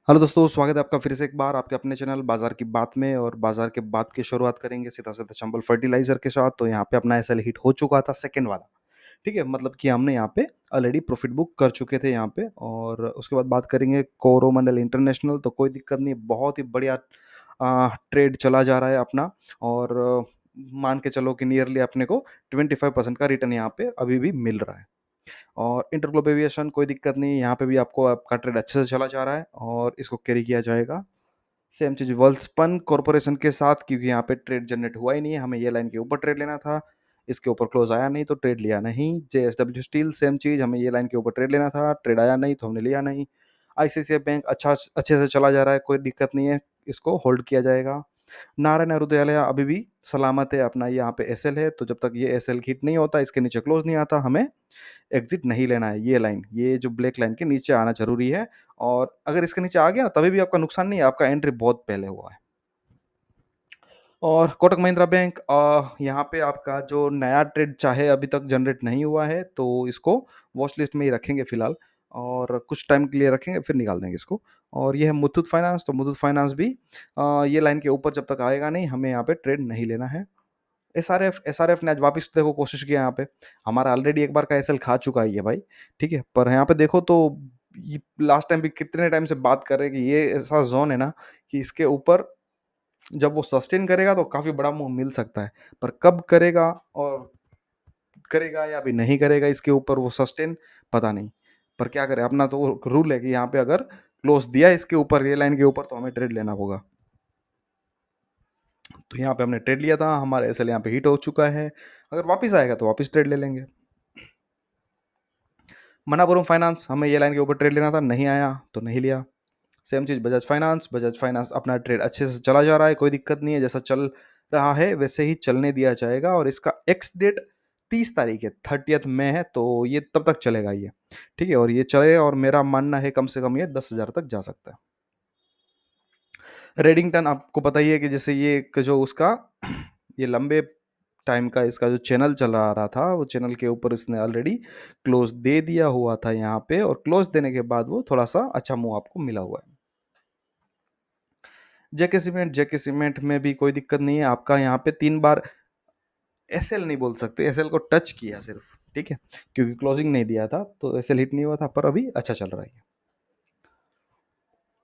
Hello दोस्तों, स्वागत है आपका फिर से एक बार आपके अपने चैनल बाज़ार की बात में। और बाज़ार के बात की शुरुआत करेंगे सीधा-सीधा चंबल फर्टिलाइज़र के साथ। तो यहाँ पे अपना एसएल हिट हो चुका था सेकंड वाला, ठीक है? मतलब कि हमने यहाँ पे ऑलरेडी प्रॉफ़िट बुक कर चुके थे यहाँ पे। और उसके बाद बात करेंगे कोरोमंडल इंटरनेशनल, तो कोई दिक्कत नहीं, बहुत ही बढ़िया ट्रेड चला जा रहा है अपना। और मान के चलो कि नियरली अपने को 25% का रिटर्न यहाँ पे अभी भी मिल रहा है। और इंटरग्लोब एविएशन कोई दिक्कत नहीं, यहाँ पे भी आपको आपका ट्रेड अच्छे से चला जा रहा है और इसको कैरी किया जाएगा। सेम चीज़ वेल्सपन कॉर्पोरेशन के साथ, क्योंकि यहाँ पे ट्रेड जनरेट हुआ ही नहीं है, हमें ये लाइन के ऊपर ट्रेड लेना था, इसके ऊपर क्लोज आया नहीं तो ट्रेड लिया नहीं। जेएसडब्ल्यू स्टील सेम चीज़, हमें ये लाइन के ऊपर ट्रेड लेना था, ट्रेड आया नहीं तो हमने लिया नहीं। आईसीआईसीआई बैंक अच्छे से चला जा रहा है, कोई दिक्कत नहीं है, इसको होल्ड किया जाएगा। नारायण हृदयालय अभी भी सलामत है, अपना यहाँ पे एसएल है, तो जब तक ये एसएल हिट नहीं होता, इसके नीचे क्लोज नहीं आता, हमें एग्जिट नहीं लेना है। ये लाइन, ये जो ब्लैक लाइन के नीचे आना ज़रूरी है। और अगर इसके नीचे आ गया ना, तभी भी आपका नुकसान नहीं है, आपका एंट्री बहुत पहले हुआ है। और कोटक महिंद्रा बैंक, यहाँ पे आपका जो नया ट्रेड चाहे अभी तक जनरेट नहीं हुआ है, तो इसको वॉच लिस्ट में ही रखेंगे फिलहाल। और कुछ टाइम के लिए रखेंगे, फिर निकाल देंगे इसको। और ये है मुथूट फाइनेंस, तो मुथूट फाइनेंस भी ये लाइन के ऊपर जब तक आएगा नहीं, हमें यहाँ पे ट्रेड नहीं लेना है। एसआरएफ ने आज वापस देखो कोशिश किया यहाँ पे। हमारा ऑलरेडी एक बार का एसएल खा चुका है ये भाई, ठीक है? पर यहाँ पे देखो तो ये लास्ट टाइम भी कितने टाइम से बात कर रहे हैं कि ये ऐसा ज़ोन है ना कि इसके ऊपर जब वो सस्टेन करेगा तो काफ़ी बड़ा मूव मिल सकता है। पर कब करेगा और करेगा या अभी नहीं करेगा इसके ऊपर वो सस्टेन, पता नहीं। पर क्या करें, अपना तो रूल है कि यहाँ पे अगर क्लोज दिया इसके ऊपर, ये लाइन के ऊपर, तो हमें ट्रेड लेना होगा। तो यहाँ पे हमने ट्रेड लिया था, हमारा एसएल यहाँ पे हिट हो चुका है। अगर वापस आएगा तो वापस ट्रेड ले लेंगे। मनापुरम फाइनेंस, हमें ये लाइन के ऊपर ट्रेड लेना था, नहीं आया तो नहीं लिया। सेम चीज़ बजाज फाइनेंस अपना ट्रेड अच्छे से चला जा रहा है, कोई दिक्कत नहीं है, जैसा चल रहा है वैसे ही चलने दिया जाएगा। और इसका एक्स डेट 30 तारीख है, 30 मई है, तो ये तब तक चलेगा ये, ठीक है? और ये चले, और मेरा मानना है कम से कम ये 10,000 तक जा सकता है। रेडिंगटन आपको पता ही है कि जैसे ये एक जो उसका ये लंबे टाइम का इसका जो चैनल चल रहा था, वो चैनल के ऊपर इसने ऑलरेडी क्लोज दे दिया हुआ था यहाँ पे, और क्लोज देने के बाद वो थोड़ा सा अच्छा मुंह आपको मिला हुआ है। जेके सीमेंट में भी कोई दिक्कत नहीं है, आपका यहाँ पे 3 बार एसएल नहीं बोल सकते, एसएल को टच किया सिर्फ, ठीक है? क्योंकि क्लोजिंग नहीं दिया था तो एसएल हिट नहीं हुआ था, पर अभी अच्छा चल रहा है।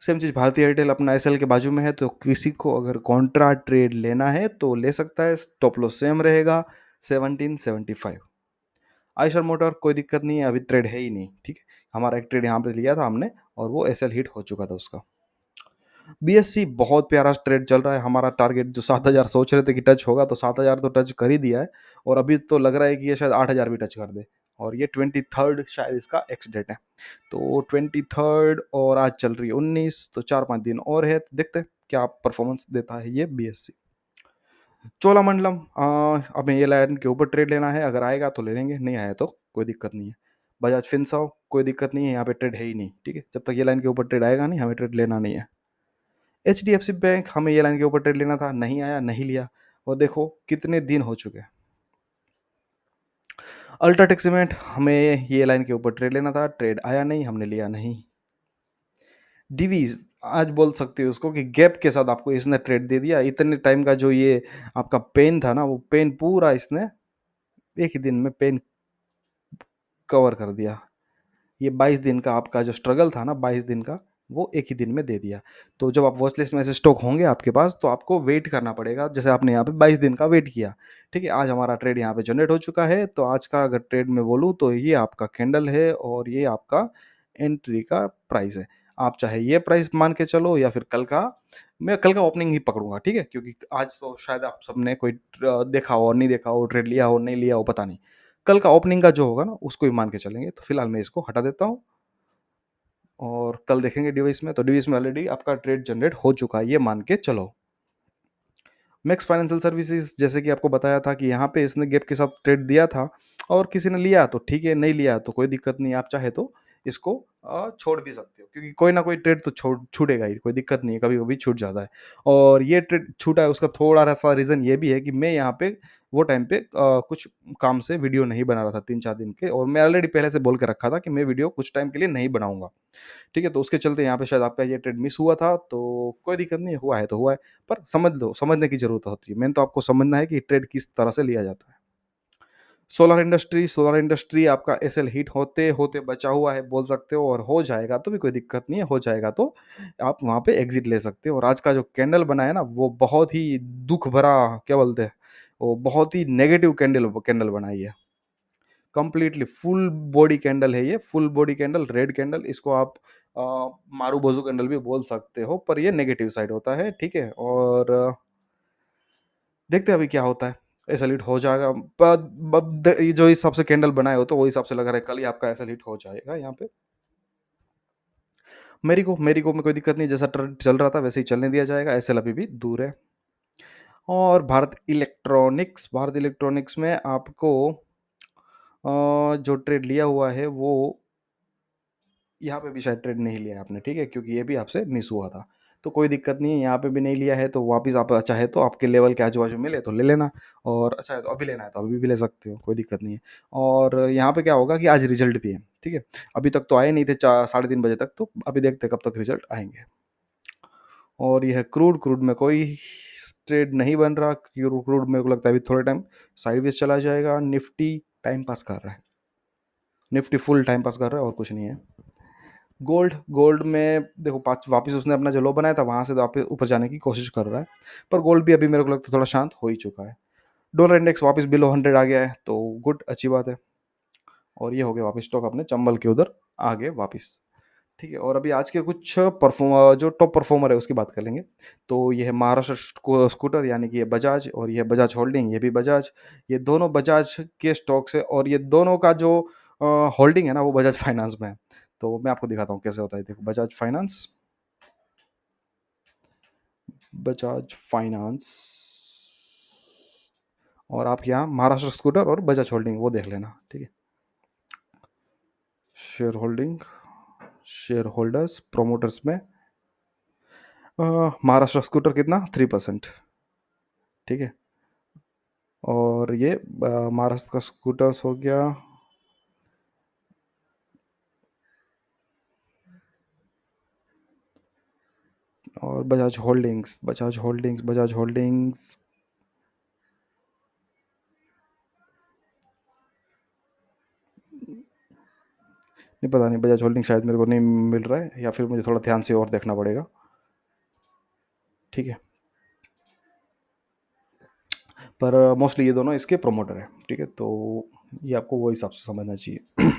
सेम चीज़ भारतीय एयरटेल अपना एसएल के बाजू में है, तो किसी को अगर कॉन्ट्रा ट्रेड लेना है तो ले सकता है, स्टॉप लॉस सेम रहेगा 1775। आयशर मोटर कोई दिक्कत नहीं है, अभी ट्रेड है ही नहीं, ठीक है? हमारा एक ट्रेड यहाँ पे लिया था हमने, और वो एसएल हिट हो चुका था उसका। बीएससी बहुत प्यारा ट्रेड चल रहा है, हमारा टारगेट जो 7,000 सोच रहे थे कि टच होगा, तो 7,000 तो टच कर ही दिया है। और अभी तो लग रहा है कि ये शायद 8,000 भी टच कर दे। और ये 23rd शायद इसका एक्स डेट है, तो 23rd, और आज चल रही है 19, तो 4-5 दिन और है, तो देखते हैं क्या परफॉर्मेंस देता है ये बीएससी। चोलामंडलम, अब ये लाइन के ऊपर ट्रेड लेना है, अगर आएगा तो ले लेंगे, नहीं आया तो कोई दिक्कत नहीं है। बजाज फिनसर्व कोई दिक्कत नहीं है, यहाँ पे ट्रेड है ही नहीं, ठीक है? जब तक ये लाइन के ऊपर ट्रेड आएगा नहीं, हमें ट्रेड लेना नहीं है। एचडीएफसी बैंक, हमें ये लाइन के ऊपर ट्रेड लेना था, नहीं आया, नहीं लिया। और देखो कितने दिन हो चुके हैं। अल्ट्राटेक सीमेंट, हमें ये लाइन के ऊपर ट्रेड लेना था, ट्रेड आया नहीं, हमने लिया नहीं। डिवीज, आज बोल सकते हो उसको कि गैप के साथ आपको इसने ट्रेड दे दिया। इतने टाइम का जो ये आपका पेन था ना, वो पेन पूरा इसने एक ही दिन में पेन कवर कर दिया। ये 22 दिन का आपका जो स्ट्रगल था ना, 22 दिन का, वो एक ही दिन में दे दिया। तो जब आप वॉच लिस्ट में ऐसे स्टॉक होंगे आपके पास, तो आपको वेट करना पड़ेगा, जैसे आपने यहाँ पे 22 दिन का वेट किया, ठीक है? आज हमारा ट्रेड यहाँ पे जनरेट हो चुका है, तो आज का अगर ट्रेड में बोलूँ तो ये आपका कैंडल है, और ये आपका एंट्री का प्राइस है। आप चाहे ये प्राइस मान के चलो, या फिर कल का, मैं कल का ओपनिंग ही पकड़ूंगा, ठीक है? क्योंकि आज तो शायद आप सबने कोई देखा हो और नहीं देखा हो, ट्रेड लिया हो नहीं लिया हो, पता नहीं। कल का ओपनिंग का जो होगा ना, उसको ही मान के चलेंगे। तो फिलहाल मैं इसको हटा देता हूँ, और कल देखेंगे डिवाइस में। तो डिवाइस में ऑलरेडी आपका ट्रेड जनरेट हो चुका है, ये मान के चलो। मैक्स फाइनेंशियल सर्विसेज, जैसे कि आपको बताया था कि यहाँ पे इसने गैप के साथ ट्रेड दिया था, और किसी ने लिया तो ठीक है, नहीं लिया तो कोई दिक्कत नहीं, आप चाहे तो इसको छोड़ भी सकते हो क्योंकि कोई ना कोई ट्रेड तो छूटेगा ही, कोई दिक्कत नहीं है, कभी-कभी छूट जाता है। और ये ट्रेड छूटा है उसका थोड़ा-सा रीज़न ये भी है कि मैं यहाँ पे वो टाइम पे कुछ काम से वीडियो नहीं बना रहा था 3-4 दिन के, और मैं ऑलरेडी पहले से बोल के रखा था कि मैं वीडियो कुछ टाइम के लिए नहीं बनाऊँगा। ठीक है? तो उसके चलते यहाँ पे शायद आपका ये ट्रेड मिस हुआ था, तो कोई दिक्कत नहीं है, हुआ है तो हुआ है। पर समझ लो, समझने की ज़रूरत होती है। मेन तो आपको समझना है कि ट्रेड किस तरह से लिया जाता है। सोलर इंडस्ट्री आपका एसएल हिट होते-होते बचा हुआ है बोल सकते हो, और हो जाएगा तो भी कोई दिक्कत नहीं है, हो जाएगा तो आप वहाँ पे एग्ज़िट ले सकते हो। और आज का जो कैंडल बना है ना, वो बहुत ही दुःख भरा, क्या बोलते हैं, वो बहुत ही नेगेटिव कैंडल कैंडल बनाई है। कंप्लीटली फुल बॉडी कैंडल है ये, full body candle, red candle, इसको आप अ, मारू-बोजू कैंडल भी बोल सकते हो, पर ये नेगेटिव साइड होता है, ठीक है? और देखते हैं अभी क्या होता है। एसएल-हिट हो जाएगा, पर बब द ये जो हिसाब से कैंडल बनाए हो तो वो हिसाब से लग रहा है कल ही आपका एसएल-हिट हो जाएगा यहाँ पे। मेरी को में कोई दिक्कत नहीं, जैसा ट्रेंड चल रहा था वैसे ही चलने दिया जाएगा, एसएल अभी भी दूर है। और भारत इलेक्ट्रॉनिक्स में आपको जो ट्रेड लिया हुआ है वो यहाँ पे भी शायद ट्रेड नहीं लिया है आपने, ठीक है? क्योंकि ये भी आपसे मिस हुआ था। तो कोई दिक्कत नहीं है, यहाँ पे भी नहीं लिया है तो वापस आप चाहे तो आपके लेवल के आजू-बाजू मिले तो ले लेना, और अच्छा है तो अभी लेना है तो अभी भी ले सकते हो, कोई दिक्कत नहीं है। और यहाँ पे क्या होगा कि आज रिज़ल्ट भी है, ठीक है? अभी तक तो आए नहीं थे, चा साढ़े 3 बजे तक, तो अभी देखते हैं कब तक रिज़ल्ट आएँगे। और ये है क्रूड में कोई ट्रेड नहीं बन रहा, क्रूड मेरे को लगता है अभी थोड़े टाइम साइडवेज़ चला जाएगा। निफ्टी टाइम पास कर रहा है, निफ्टी फुल टाइम पास कर रहा है और कुछ नहीं है। गोल्ड में देखो, पाँच वापस उसने अपना जो लो बनाया था वहाँ से वापस ऊपर जाने की कोशिश कर रहा है, पर गोल्ड भी अभी मेरे को लगता है थोड़ा शांत हो ही चुका है। डॉलर इंडेक्स वापस बिलो 100 आ गया है, तो गुड, अच्छी बात है। और ये हो गया वापस स्टॉक अपने चंबल के उधर आ गए वापस। ठीक है, और अभी आज के कुछ जो टॉप परफॉर्मर है उसकी बात कर लेंगे। तो ये है महाराष्ट्र स्कूटर, यानी कि ये बजाज, और ये है बजाज होल्डिंग, ये भी बजाज। ये दोनों बजाज के स्टॉक्स है, और ये दोनों का जो होल्डिंग है ना वो बजाज फाइनेंस में है। तो मैं आपको दिखाता हूँ कैसे होता है। देखो, बजाज फाइनेंस, और आप यहाँ महाराष्ट्र स्कूटर और बजाज होल्डिंग वो देख लेना, ठीक है? Share holding, share holders, promoters में महाराष्ट्र स्कूटर कितना 3%, ठीक है? और ये महाराष्ट्र का स्कूटर्स हो गया, और बजाज होल्डिंग्स नहीं, पता नहीं, बजाज होल्डिंग शायद मेरे को नहीं मिल रहा है, या फिर मुझे थोड़ा ध्यान से और देखना पड़ेगा, ठीक है? पर मोस्टली ये दोनों इसके प्रोमोटर है, ठीक है? तो ये आपको वो हिसाब से समझना चाहिए।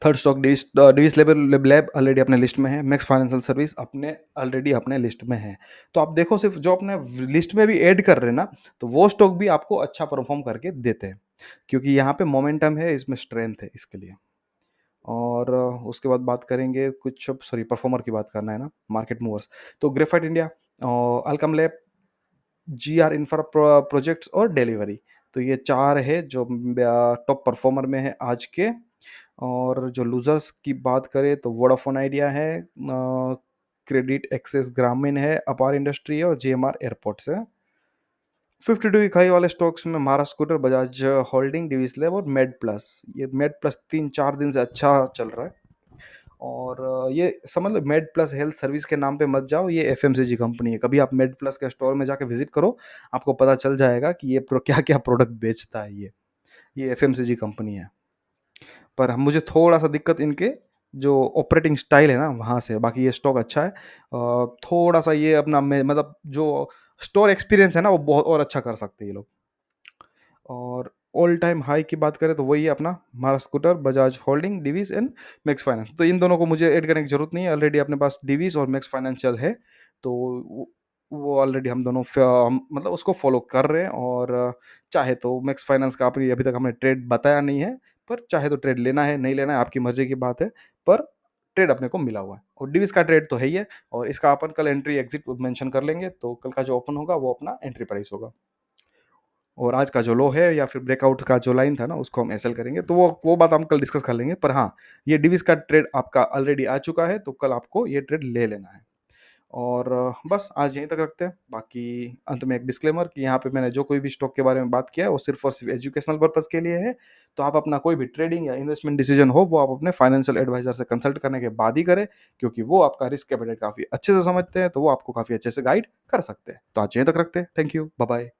थर्ड स्टॉक डिविस लेबर लैब ऑलरेडी अपने लिस्ट में है। मैक्स फाइनेंशियल सर्विस अपने ऑलरेडी अपने लिस्ट में है। तो आप देखो, सिर्फ जो अपने लिस्ट में भी ऐड कर रहे हैं ना, तो वो स्टॉक भी आपको अच्छा परफॉर्म करके देते हैं, क्योंकि यहाँ पे मोमेंटम है, इसमें स्ट्रेंथ है इसके लिए। और उसके बाद बात करेंगे कुछ, सॉरी, परफॉर्मर की बात करना है ना, मार्केट मूवर्स। तो Graphite India, Alkem lab, GR infra projects और डिलीवरी। तो ये चार है जो टॉप परफॉर्मर में है आज के। और जो लूजर्स की बात करें तो वोडाफोन आइडिया है, क्रेडिट एक्सेस ग्रामीण है, अपार इंडस्ट्री है, और जेएमआर एयरपोर्ट्स है। 52 इकाई वाले स्टॉक्स में Maharashtra scooter, Bajaj holding, Divis lab और मेड प्लस। ये मेड प्लस 3-4 दिन से अच्छा चल रहा है। और ये समझ लो, मेड प्लस हेल्थ सर्विस के नाम पे मत जाओ, ये एफएमसीजी कंपनी है। कभी आप मेड प्लस के स्टोर में जाके विजिट करो, आपको पता चल जाएगा कि ये क्या क्या प्रोडक्ट बेचता है ये एफएमसीजी कंपनी है। पर हम मुझे थोड़ा-सा दिक्कत इनके जो ऑपरेटिंग स्टाइल है ना वहाँ से, बाकी ये स्टॉक अच्छा है। थोड़ा-सा ये अपना में मतलब जो स्टोर एक्सपीरियंस है ना वो बहुत और अच्छा कर सकते हैं ये लोग। और ऑल टाइम हाई की बात करें तो वही है अपना Maharashtra scooter, Bajaj holding, Divi's and max finance. तो इन दोनों को मुझे ऐड करने की ज़रूरत नहीं है, ऑलरेडी अपने पास डिवीज़ और मैक्स फाइनेंशियल है। तो वो ऑलरेडी हम दोनों मतलब उसको फॉलो कर रहे हैं। और चाहे तो मैक्स फाइनेंस का आपने अभी तक हमें ट्रेड बताया नहीं है, पर चाहे तो ट्रेड लेना है, नहीं लेना है, आपकी मर्ज़ी की बात है। पर ट्रेड अपने को मिला हुआ है, और डिवीज़ का ट्रेड तो है ही है, और इसका अपन कल एंट्री एग्ज़िट मेंशन कर लेंगे, तो कल का जो ओपन होगा वो अपना एंट्री प्राइस होगा। और आज का जो लो है या फिर ब्रेकआउट का जो लाइन था ना, उसको हम एसएल करेंगे। तो वो बात हम कल डिस्कस कर लेंगे। पर हाँ, ये डिविस का ट्रेड आपका ऑलरेडी आ चुका है, तो कल आपको ये ट्रेड ले लेना है। और बस आज यहीं तक रखते हैं। बाकी अंत में एक डिस्क्लेमर कि यहाँ पे मैंने जो कोई भी स्टॉक के बारे में बात किया है, वो सिर्फ़ और सिर्फ़ एजुकेशनल पर्पज़ के लिए है। तो आप अपना कोई भी ट्रेडिंग या इन्वेस्टमेंट डिसीजन हो, वो आप अपने फाइनेंशियल एडवाइज़र से कंसल्ट करने के बाद ही करें, क्योंकि वो आपका रिस्क एपेटाइट काफ़ी अच्छे से समझते हैं, तो वो आपको काफ़ी अच्छे से गाइड कर सकते हैं। तो आज यहीं तक रखते हैं। Thank you. बाय-बाय।